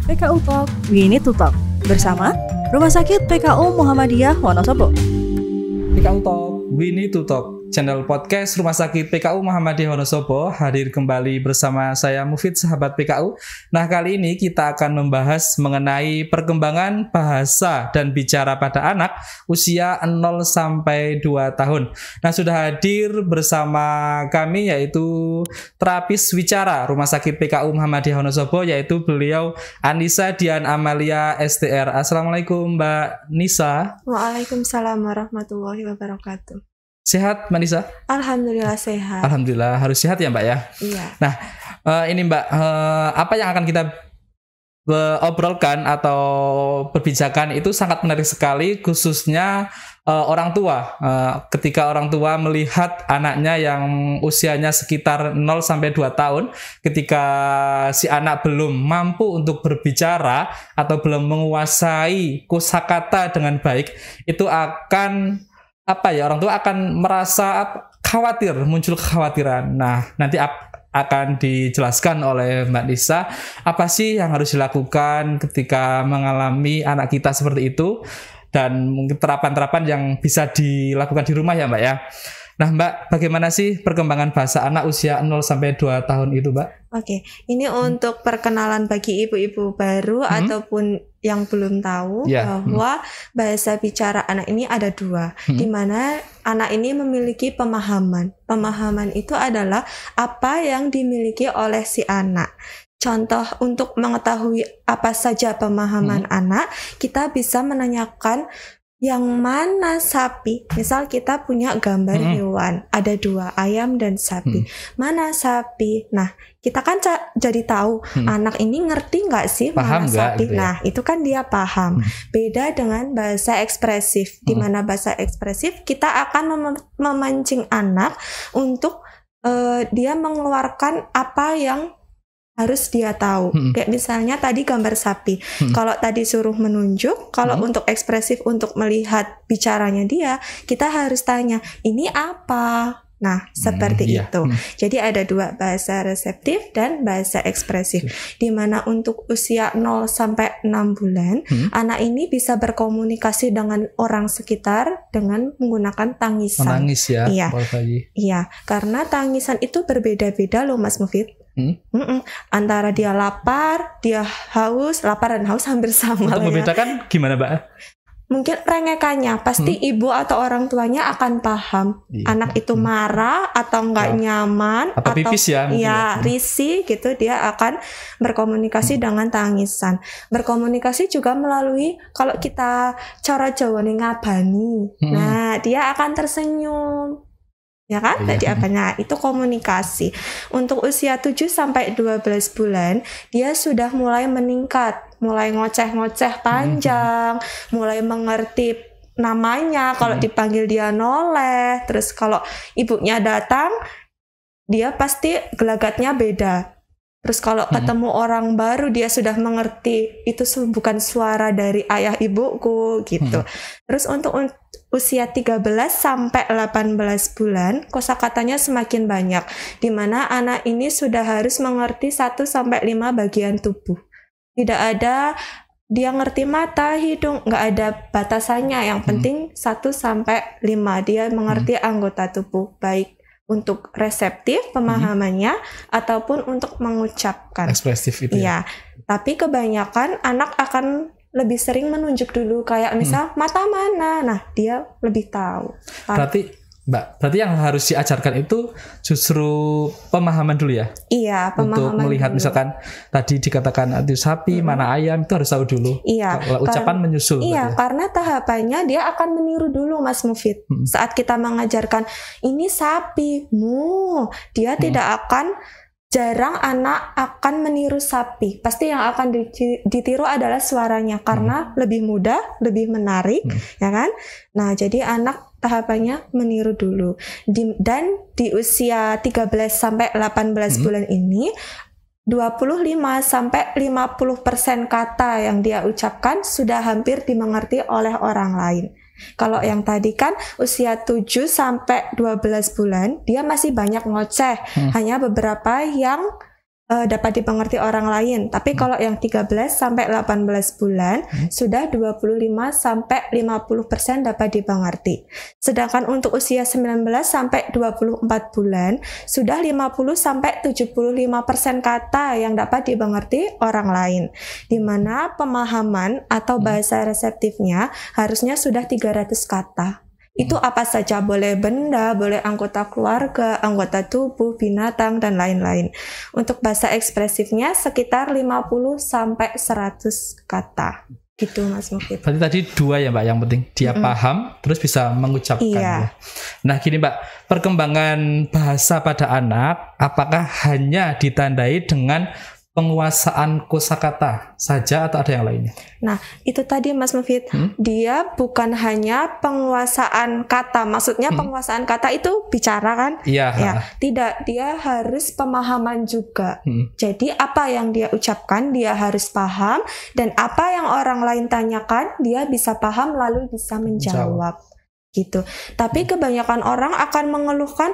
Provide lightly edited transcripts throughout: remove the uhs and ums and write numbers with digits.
PKU Talk, We Need to Talk bersama Rumah Sakit PKU Muhammadiyah Wonosobo. PKU Talk, We Need to Talk, channel podcast Rumah Sakit PKU Muhammadiyah Wonosobo hadir kembali bersama saya Mufid, sahabat PKU. Nah, kali ini kita akan membahas mengenai perkembangan bahasa dan bicara pada anak usia 0 sampai 2 tahun. Nah, sudah hadir bersama kami yaitu terapis wicara Rumah Sakit PKU Muhammadiyah Wonosobo, yaitu beliau Anissa Dian Amalia STR. Assalamualaikum Mbak Nisa. Waalaikumsalam warahmatullahi wabarakatuh. Sehat Mbak Nisa? Alhamdulillah sehat. Alhamdulillah, harus sehat ya Mbak ya. Iya. Nah, ini Mbak, apa yang akan kita obrolkan atau perbincangan itu sangat menarik sekali, khususnya orang tua. Ketika orang tua melihat anaknya yang usianya sekitar 0 sampai 2 tahun, ketika si anak belum mampu untuk berbicara atau belum menguasai kosakata dengan baik, itu akan orang tua akan merasa khawatir, muncul kekhawatiran. Nah, nanti akan dijelaskan oleh Mbak Nisa apa sih yang harus dilakukan ketika mengalami anak kita seperti itu, dan mungkin terapan-terapan yang bisa dilakukan di rumah ya Mbak ya. Nah Mbak, bagaimana sih perkembangan bahasa anak usia 0 sampai 2 tahun itu Mbak? Oke, ini untuk perkenalan bagi ibu-ibu baru ataupun yang belum tahu bahwa bahasa bicara anak ini ada 2, di mana anak ini memiliki pemahaman. Pemahaman itu adalah apa yang dimiliki oleh si anak. Contoh untuk mengetahui apa saja pemahaman anak, kita bisa menanyakan yang mana sapi. Misal kita punya gambar hewan, ada 2, ayam dan sapi. Mana sapi? Nah, kita kan jadi tahu anak ini ngerti nggak sih paham mana sapi. gitu ya? Nah, itu kan dia paham. Beda dengan bahasa ekspresif, di mana bahasa ekspresif kita akan memancing anak untuk dia mengeluarkan apa yang harus dia tahu. Kayak misalnya tadi gambar sapi. Kalau tadi suruh menunjuk, kalau untuk ekspresif, untuk melihat bicaranya dia, kita harus tanya, ini apa? Nah, seperti itu. Jadi ada 2, bahasa reseptif dan bahasa ekspresif. Di mana untuk usia 0 sampai 6 bulan, anak ini bisa berkomunikasi dengan orang sekitar dengan menggunakan tangisan. Menangis ya? Iya. Iya, karena tangisan itu berbeda-beda loh Mas Mufid. Antara dia lapar, dia haus, lapar dan haus hampir sama. Untuk membedakan gimana Mbak? Mungkin rengekannya, pasti ibu atau orang tuanya akan paham anak itu marah atau nggak nyaman atau pipis ya, risih gitu, dia akan berkomunikasi dengan tangisan. Berkomunikasi juga melalui, kalau kita cara Jawa nih ngabani, nah dia akan tersenyum. Ya kan? Tadi apanya? Itu komunikasi. Untuk usia 7 sampai 12 bulan, dia sudah mulai meningkat, mulai ngoceh-ngoceh panjang, mulai mengerti namanya, kalau dipanggil dia noleh, terus kalau ibunya datang, dia pasti gelagatnya beda. Terus kalau ketemu orang baru, dia sudah mengerti itu bukan suara dari ayah ibuku gitu. Terus untuk usia 13 sampai 18 bulan, kosakatanya semakin banyak, di mana anak ini sudah harus mengerti 1 sampai 5 bagian tubuh. Tidak ada dia ngerti mata, hidung, nggak ada batasannya. Yang penting 1 sampai 5 dia mengerti anggota tubuh, baik untuk reseptif pemahamannya ataupun untuk mengucapkan. Ekspresif itu ya. Tapi kebanyakan anak akan lebih sering menunjuk dulu, kayak misal mata mana, nah dia lebih tahu. Berarti yang harus diajarkan itu justru pemahaman dulu ya? Iya, pemahaman untuk melihat dulu. Misalkan tadi dikatakan itu sapi, mana ayam, itu harus tahu dulu. Iya. Kalau ucapan menyusul. Iya, karena tahapannya dia akan meniru dulu Mas Mufid. Saat kita mengajarkan ini sapi, dia tidak akan, jarang anak akan meniru sapi. Pasti yang akan ditiru adalah suaranya, karena lebih mudah, lebih menarik, ya kan? Nah, jadi anak tahapannya meniru dulu. Dan di usia 13 sampai 18 bulan ini, 25 sampai 50% kata yang dia ucapkan sudah hampir dimengerti oleh orang lain. Kalau yang tadi kan usia 7 sampai 12 bulan, dia masih banyak ngoceh. Hanya beberapa yang dapat dimengerti orang lain. Tapi kalau yang 13 sampai 18 bulan sudah 25 sampai 50% dapat dimengerti. Sedangkan untuk usia 19 sampai 24 bulan sudah 50 sampai 75% kata yang dapat dimengerti orang lain. Di mana pemahaman atau bahasa reseptifnya harusnya sudah 300 kata. Itu apa saja, boleh benda, boleh anggota keluarga, anggota tubuh, binatang, dan lain-lain. Untuk bahasa ekspresifnya sekitar 50 sampai 100 kata. Gitu Mas Mufid. Berarti tadi 2 ya Mbak, yang penting dia paham terus bisa mengucapkan. Iya. Ya. Nah gini Mbak, perkembangan bahasa pada anak apakah hanya ditandai dengan penguasaan kosakata saja atau ada yang lainnya? Nah, itu tadi Mas Mufid, dia bukan hanya penguasaan kata, maksudnya penguasaan kata itu bicara kan? Iya. Ya, tidak, dia harus pemahaman juga. Jadi apa yang dia ucapkan dia harus paham, dan apa yang orang lain tanyakan dia bisa paham lalu bisa menjawab. Gitu. Tapi kebanyakan orang akan mengeluhkan,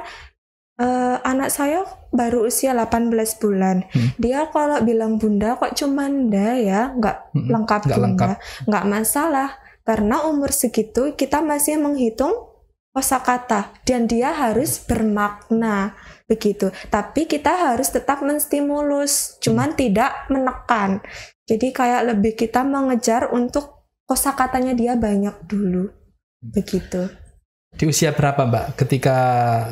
anak saya baru usia 18 bulan. Dia kalau bilang bunda kok cuma nda ya, nggak lengkap bunda. Nggak masalah, karena umur segitu kita masih menghitung kosakata dan dia harus bermakna begitu. Tapi kita harus tetap menstimulus, cuman tidak menekan. Jadi kayak lebih kita mengejar untuk kosakatanya dia banyak dulu. Begitu. Di usia berapa Mbak ketika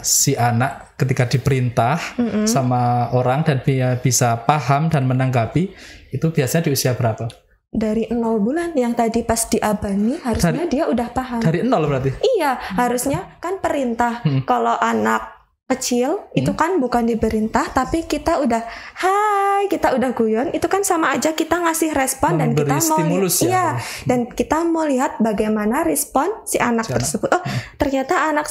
si anak ketika diperintah sama orang dan dia bisa paham dan menanggapi, itu biasanya di usia berapa? Dari 0 bulan, yang tadi pas diabani harusnya dia udah paham. Dari 0 berarti? Iya, harusnya kan perintah. Kalau anak kecil itu kan bukan diperintah, tapi kita udah hai, kita udah guyon, itu kan sama aja kita ngasih respon dan kita mau dan kita mau lihat bagaimana respon si anak tersebut. Oh, ternyata anak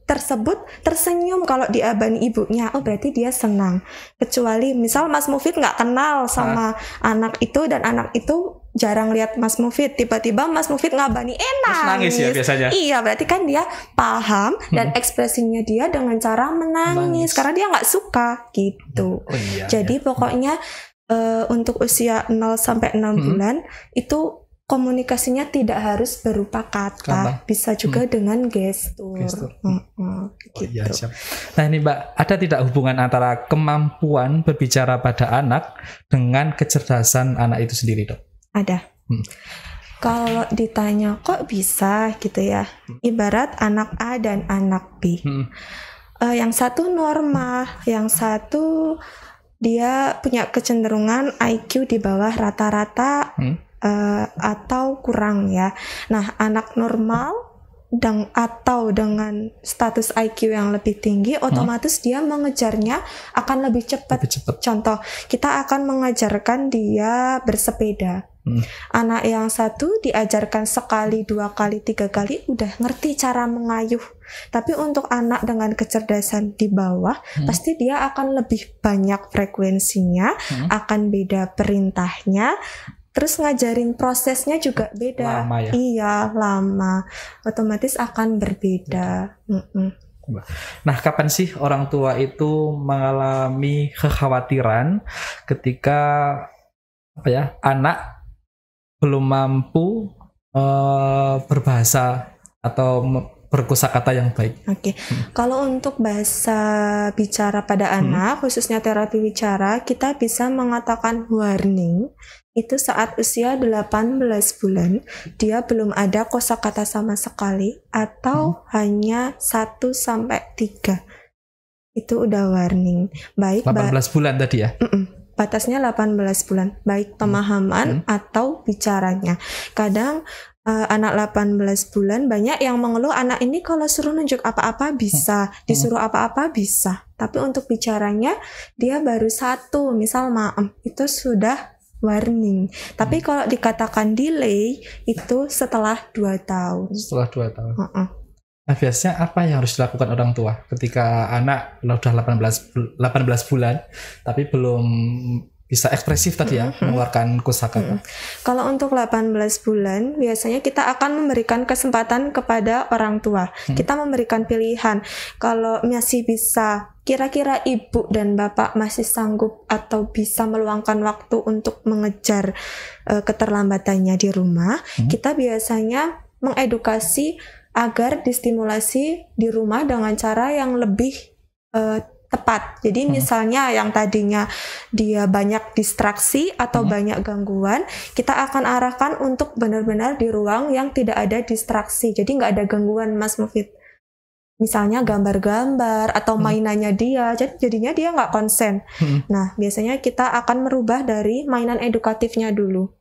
tersebut tersenyum kalau diabani ibunya. Oh, berarti dia senang. Kecuali misal Mas Mufid nggak kenal sama anak itu dan anak itu jarang lihat Mas Mufid, tiba-tiba Mas Mufid ngabani nangis ya biasanya. Iya, berarti kan dia paham dan ekspresinya dia dengan cara menangis karena dia nggak suka gitu. Jadi pokoknya untuk usia 0 sampai 6 bulan itu komunikasinya tidak harus berupa kata, bisa juga dengan gestur. Gitu. Siap. Nah ini Mbak, ada tidak hubungan antara kemampuan berbicara pada anak dengan kecerdasan anak itu sendiri, Dok? Ada. Kalau ditanya kok bisa gitu ya, ibarat anak A dan anak B. Yang satu normal, yang satu dia punya kecenderungan IQ di bawah rata-rata atau kurang ya. Nah, anak normal atau dengan status IQ yang lebih tinggi, otomatis dia mengejarnya akan lebih cepat. Contoh, kita akan mengajarkan dia bersepeda. Anak yang satu diajarkan sekali, 2 kali, 3 kali udah ngerti cara mengayuh. Tapi untuk anak dengan kecerdasan di bawah, pasti dia akan lebih banyak frekuensinya, akan beda perintahnya. Terus ngajarin prosesnya juga beda. Lama ya? Iya, lama. Otomatis akan berbeda. Nah, kapan sih orang tua itu mengalami kekhawatiran ketika anak belum mampu berbahasa atau berkosakata yang baik? Kalau untuk bahasa bicara pada anak, khususnya terapi bicara, kita bisa mengatakan warning. Itu saat usia 18 bulan, dia belum ada kosakata sama sekali, atau hanya 1 sampai 3. Itu udah warning. Baik 18 bulan tadi ya? Batasnya 18 bulan, baik pemahaman atau bicaranya. Kadang anak 18 bulan banyak yang mengeluh, anak ini kalau suruh nunjuk apa-apa bisa, disuruh apa-apa bisa. Tapi untuk bicaranya dia baru 1, misal maem, itu sudah warning. Tapi kalau dikatakan delay itu setelah 2 tahun. Setelah 2 tahun. Nah, biasanya apa yang harus dilakukan orang tua ketika anak sudah 18 bulan tapi belum bisa ekspresif tadi ya, mengeluarkan kosakata. Kalau untuk 18 bulan, biasanya kita akan memberikan kesempatan kepada orang tua. Kita memberikan pilihan. Kalau masih bisa, kira-kira ibu dan bapak masih sanggup atau bisa meluangkan waktu untuk mengejar keterlambatannya di rumah, kita biasanya mengedukasi agar distimulasi di rumah dengan cara yang lebih tepat. Jadi misalnya yang tadinya dia banyak distraksi atau banyak gangguan, kita akan arahkan untuk benar-benar di ruang yang tidak ada distraksi. Jadi nggak ada gangguan, Mas Mufid. Misalnya gambar-gambar atau mainannya dia, jadinya dia nggak konsen. Nah, biasanya kita akan merubah dari mainan edukatifnya dulu.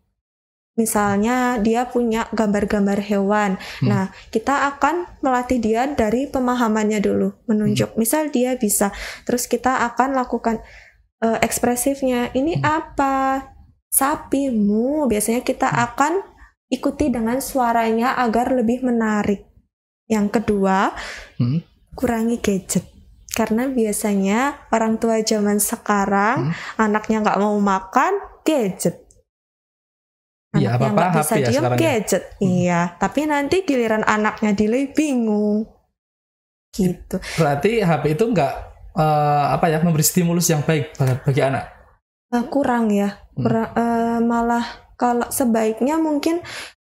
Misalnya dia punya gambar-gambar hewan. Nah, kita akan melatih dia dari pemahamannya dulu, menunjuk. Misal dia bisa, terus kita akan lakukan ekspresifnya. Ini apa? Sapimu. Biasanya kita akan ikuti dengan suaranya agar lebih menarik. Yang kedua, kurangi gadget. Karena biasanya orang tua zaman sekarang, anaknya nggak mau makan, gadget. Iya, Anaknya nggak bisa HP ya diem, sekarang ya. gadget. Iya, tapi nanti giliran anaknya delay bingung. Gitu. Berarti HP itu nggak memberi stimulus yang baik bagi anak. Kurang ya. Malah kalau sebaiknya mungkin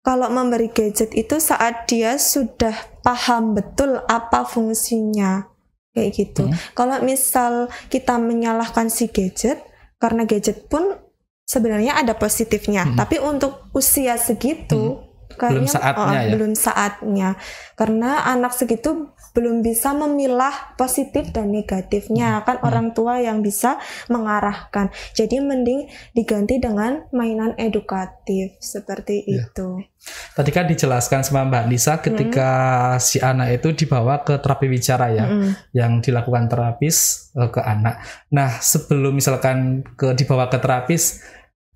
kalau memberi gadget itu saat dia sudah paham betul apa fungsinya. Kayak gitu. Kalau misal kita menyalahkan si gadget, karena gadget pun sebenarnya ada positifnya, tapi untuk usia segitu kayaknya belum saatnya, karena anak segitu belum bisa memilah positif dan negatifnya, kan orang tua yang bisa mengarahkan. Jadi mending diganti dengan mainan edukatif seperti itu. Tadi kan dijelaskan sama Mbak Nisa ketika si anak itu dibawa ke terapi bicara ya, yang dilakukan terapis ke anak. Nah, sebelum misalkan dibawa ke terapis,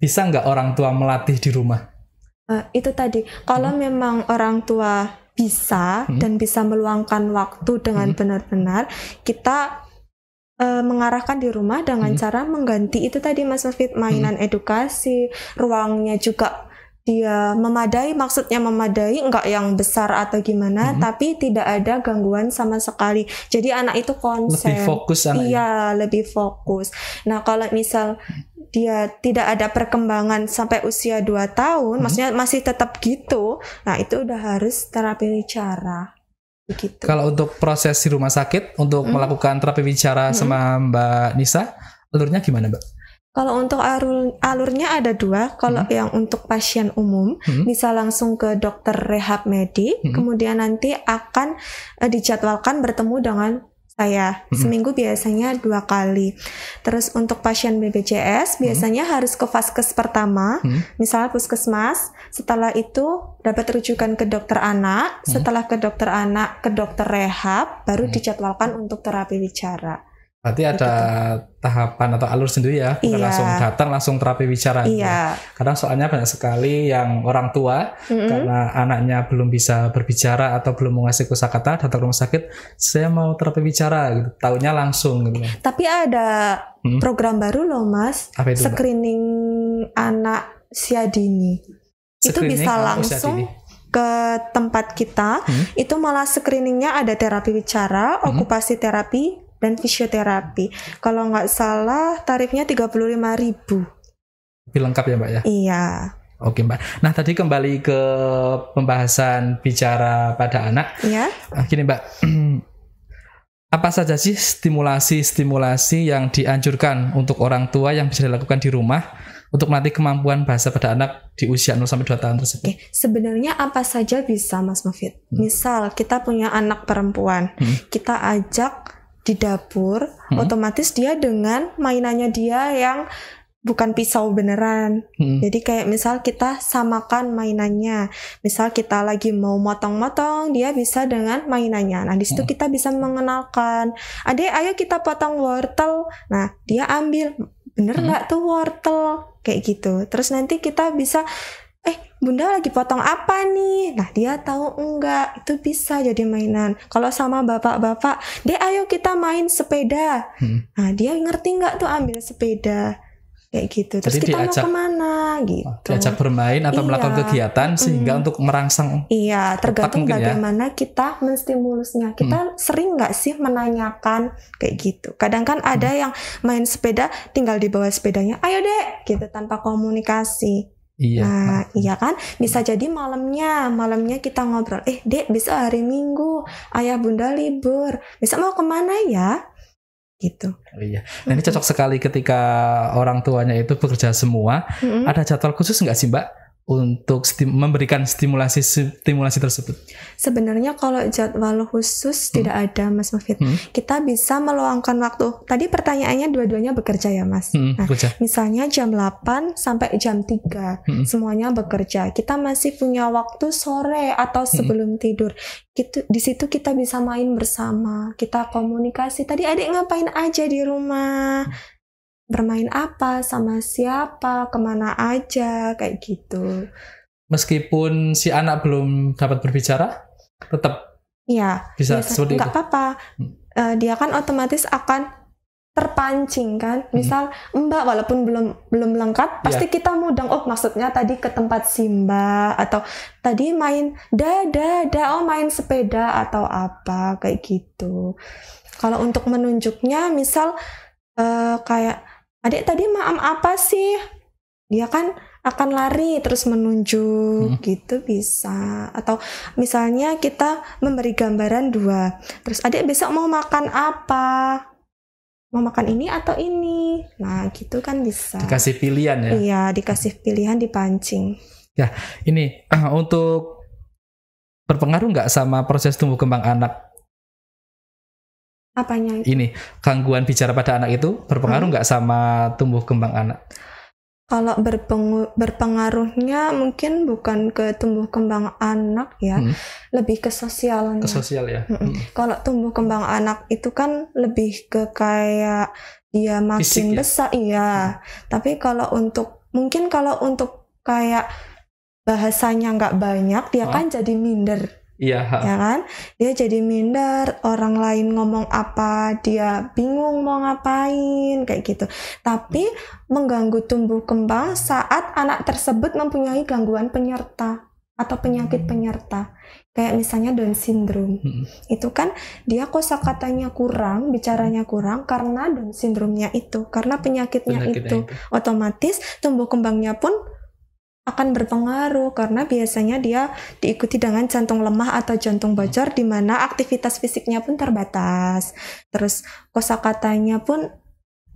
bisa nggak orang tua melatih di rumah? Itu tadi, kalau memang orang tua bisa dan bisa meluangkan waktu dengan benar-benar, kita mengarahkan di rumah dengan cara mengganti itu tadi, Mas Mufid, mainan edukasi, ruangnya juga dia memadai, maksudnya memadai, enggak yang besar atau gimana, tapi tidak ada gangguan sama sekali. Jadi anak itu konsen. Lebih fokus anaknya. Iya, lebih fokus. Nah, kalau misal dia tidak ada perkembangan sampai usia 2 tahun, maksudnya masih tetap gitu, nah itu udah harus terapi bicara. Begitu. Kalau untuk proses di rumah sakit, untuk melakukan terapi bicara sama Mbak Nisa, alurnya gimana, Mbak? Kalau untuk alurnya ada 2. Kalau yang untuk pasien umum, bisa langsung ke dokter rehab medik, kemudian nanti akan dijadwalkan bertemu dengan saya. Seminggu biasanya 2 kali. Terus untuk pasien BPJS, biasanya harus ke vaskes pertama, misalnya puskesmas. Setelah itu dapat rujukan ke dokter anak, setelah ke dokter anak, ke dokter rehab, baru dijadwalkan untuk terapi bicara. Berarti ada tahapan atau alur sendiri ya, bukan langsung datang langsung terapi bicara. Iya. Karena soalnya banyak sekali yang orang tua karena anaknya belum bisa berbicara atau belum menguasai kosakata, datang ke rumah sakit, saya mau terapi bicara gitu. Taunya langsung gitu. Tapi ada program baru loh, Mas. Apa itu, screening anak usia dini. Itu bisa langsung ke tempat kita. Itu malah screeningnya ada terapi bicara, okupasi terapi, dan fisioterapi. Kalau nggak salah tarifnya 35.000. Lebih lengkap ya, Mbak ya? Iya. Oke, Mbak. Nah, tadi kembali ke pembahasan bicara pada anak. Iya. Gini, Mbak. Apa saja sih stimulasi yang dianjurkan untuk orang tua yang bisa dilakukan di rumah untuk melatih kemampuan bahasa pada anak di usia 0-2 tahun tersebut? Oke, sebenarnya apa saja bisa, Mas Mufid. Misal kita punya anak perempuan, kita ajak di dapur, otomatis dia dengan mainannya dia yang bukan pisau beneran. Jadi kayak misal kita samakan mainannya. Misal kita lagi mau motong-motong, dia bisa dengan mainannya. Nah, di situ kita bisa mengenalkan, "Adek, ayo kita potong wortel." Nah, dia ambil, "Bener nggak tuh wortel?" Kayak gitu. Terus nanti kita bisa, "Bunda lagi potong apa nih?" Nah, dia tahu enggak, itu bisa jadi mainan. Kalau sama bapak-bapak, "Dek, ayo kita main sepeda." Nah, dia ngerti enggak tuh ambil sepeda. kayak gitu. Terus Jadi kita mau diajak- kemana gitu. diajak bermain atau Iya. melakukan kegiatan sehingga untuk merangsang. Iya, tergantung mungkin ya. bagaimana kita menstimulusnya. Kita sering nggak sih menanyakan kayak gitu. Kadang kan ada yang main sepeda tinggal di bawah sepedanya, ayo dek, gitu tanpa komunikasi. Iya. Nah, iya kan? Bisa jadi malamnya kita ngobrol, dek, besok hari Minggu, ayah bunda libur, besok mau kemana ya? Gitu. Oh, iya. Nah, ini cocok sekali ketika orang tuanya itu bekerja semua. Mm-mm. Ada jadwal khusus nggak sih Mbak untuk memberikan stimulasi tersebut? Sebenarnya kalau jadwal khusus tidak ada, Mas Mufid. Kita bisa meluangkan waktu. Tadi pertanyaannya dua-duanya bekerja ya, Mas. Nah, Bekerja. misalnya jam 8 sampai jam 3 semuanya bekerja. Kita masih punya waktu sore atau sebelum tidur. Gitu, di situ kita bisa main bersama. Kita komunikasi. Tadi adik ngapain aja di rumah? Bermain apa, sama siapa, kemana aja, kayak gitu. Meskipun si anak belum dapat berbicara, tetap Iya, bisa seperti nggak itu. apa-apa. Dia kan otomatis akan terpancing kan. Misal Mbak walaupun belum lengkap, pasti kita mudeng. Oh, maksudnya tadi ke tempat Simba atau tadi main oh main sepeda atau apa kayak gitu. Kalau untuk menunjuknya, misal kayak adik tadi maam apa sih? Dia kan akan lari terus menunjuk gitu bisa. Atau misalnya kita memberi gambaran 2. Terus adik besok mau makan apa? Mau makan ini atau ini? Nah gitu kan bisa. Dikasih pilihan ya. Iya, dikasih pilihan, dipancing. Ya, ini untuk berpengaruh nggak sama proses tumbuh kembang anak? Apanya itu? Ini gangguan bicara pada anak itu berpengaruh nggak sama tumbuh kembang anak? Kalau berpengaruhnya mungkin bukan ke tumbuh kembang anak ya, lebih ke sosialnya. Ke sosial ya. Kalau tumbuh kembang anak itu kan lebih ke kayak dia makin Fisik, ya? besar, iya. Tapi kalau untuk kayak bahasanya nggak banyak, dia kan jadi minder. Iya. Ya kan, dia jadi minder, orang lain ngomong apa dia bingung mau ngapain kayak gitu. Tapi mengganggu tumbuh kembang saat anak tersebut mempunyai gangguan penyerta atau penyakit penyerta, kayak misalnya Down syndrome. Itu kan dia kosakatanya kurang, bicaranya kurang karena Down syndrome-nya itu, karena penyakitnya itu. Otomatis tumbuh kembangnya pun akan berpengaruh karena biasanya dia diikuti dengan jantung lemah atau jantung bocor di mana aktivitas fisiknya pun terbatas. Terus kosakatanya pun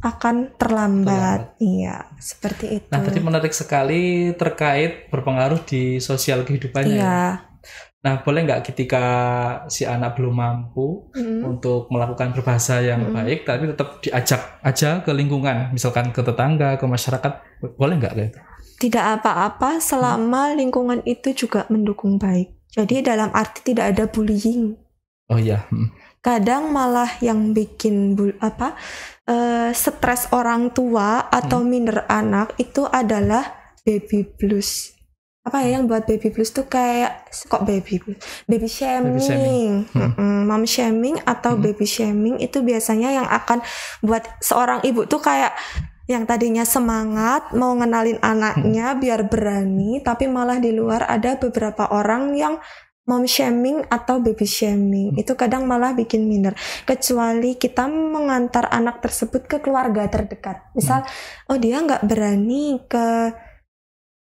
akan terlambat. Iya, seperti itu. Nah, tadi menarik sekali terkait berpengaruh di sosial kehidupannya. Iya. Nah, boleh nggak ketika si anak belum mampu untuk melakukan berbahasa yang baik, tapi tetap diajak aja ke lingkungan, misalkan ke tetangga, ke masyarakat, boleh nggak gitu? Tidak apa-apa selama lingkungan itu juga mendukung baik. Jadi dalam arti tidak ada bullying. Oh iya. Kadang malah yang bikin stres orang tua atau minder anak itu adalah baby blues. Apa ya yang buat baby blues tuh kayak baby shaming. Mom shaming atau baby shaming itu biasanya yang akan buat seorang ibu tuh kayak yang tadinya semangat mau ngenalin anaknya biar berani, tapi malah di luar ada beberapa orang yang mom shaming atau baby shaming. Itu kadang malah bikin minder. Kecuali kita mengantar anak tersebut ke keluarga terdekat. Misal, oh dia nggak berani ke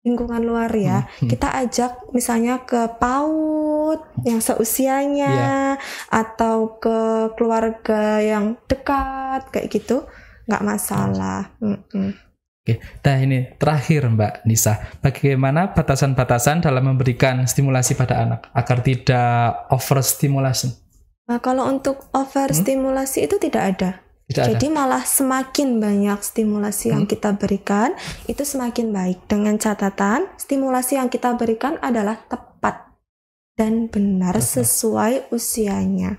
lingkungan luar ya, kita ajak misalnya ke PAUD yang seusianya, atau ke keluarga yang dekat kayak gitu. Nggak masalah. Oke, nah ini terakhir Mbak Nisa, bagaimana batasan-batasan dalam memberikan stimulasi pada anak agar tidak overstimulation? Nah, kalau untuk overstimulasi itu tidak ada. Jadi malah semakin banyak stimulasi yang kita berikan, itu semakin baik. Dengan catatan, stimulasi yang kita berikan adalah tepat dan benar sesuai usianya.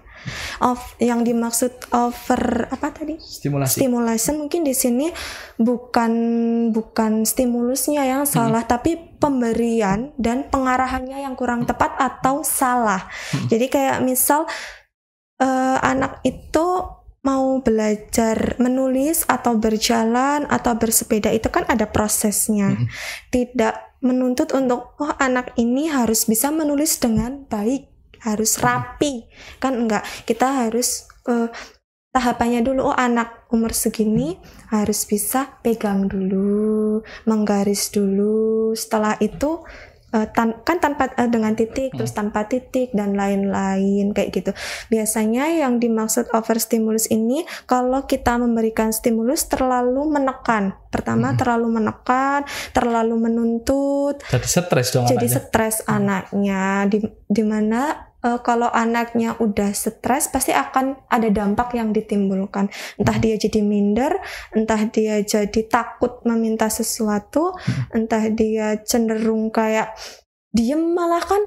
Yang dimaksud over apa tadi? Stimulation mungkin di sini bukan stimulusnya yang salah, tapi pemberian dan pengarahannya yang kurang tepat atau salah. Jadi kayak misal anak itu mau belajar menulis atau berjalan atau bersepeda itu kan ada prosesnya. Tidak menuntut untuk anak ini harus bisa menulis dengan baik, harus rapi. Kan enggak, kita harus tahapannya dulu. Anak umur segini harus bisa pegang dulu, menggaris dulu. Setelah itu tanpa dengan titik, terus tanpa titik dan lain-lain kayak gitu. Biasanya yang dimaksud overstimulus ini kalau kita memberikan stimulus terlalu menekan. Pertama terlalu menekan, terlalu menuntut. Jadi stres dong Jadi anaknya. stres anaknya. Dimana kalau anaknya udah stres pasti akan ada dampak yang ditimbulkan. Entah dia jadi minder, entah dia jadi takut meminta sesuatu, entah dia cenderung kayak diem, malah kan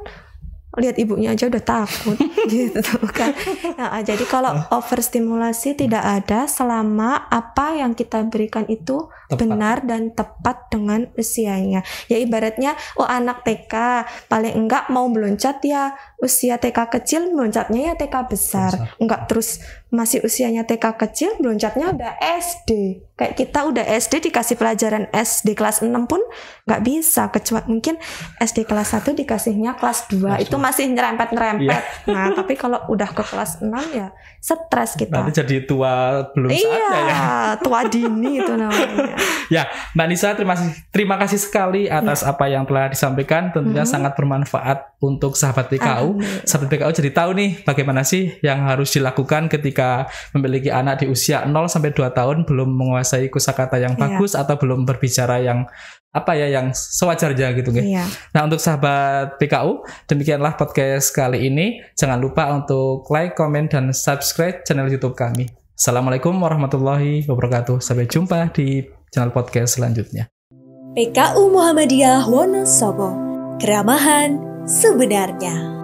lihat ibunya aja udah takut gitu kan. Nah, jadi kalau overstimulasi tidak ada selama apa yang kita berikan itu benar dan tepat dengan usianya. Ya ibaratnya anak TK paling enggak mau meloncat ya usia TK kecil, meloncatnya ya TK besar. Enggak terus masih usianya TK kecil meloncatnya udah SD. Kayak kita udah SD dikasih pelajaran SD kelas 6 pun nggak bisa, kecuali mungkin SD kelas 1 dikasihnya kelas 2 itu masih nyerempet-nyerempet. Nah, tapi kalau udah ke kelas 6 ya stres kita. Nanti jadi tua belum saatnya ya. Tua dini itu namanya. Ya, Mbak Nisa, terima kasih sekali atas apa yang telah disampaikan. Tentunya sangat bermanfaat untuk sahabat PKU. Sahabat PKU jadi tahu nih bagaimana sih yang harus dilakukan ketika memiliki anak di usia 0 sampai 2 tahun belum menguasai kosakata yang bagus atau belum berbicara yang yang sewajarnya gitu Iya. Nah, untuk sahabat PKU, demikianlah podcast kali ini. Jangan lupa untuk like, komen, dan subscribe channel YouTube kami. Assalamualaikum warahmatullahi wabarakatuh. Sampai jumpa di channel podcast selanjutnya. PKU Muhammadiyah Wonosobo, keramahan sebenarnya.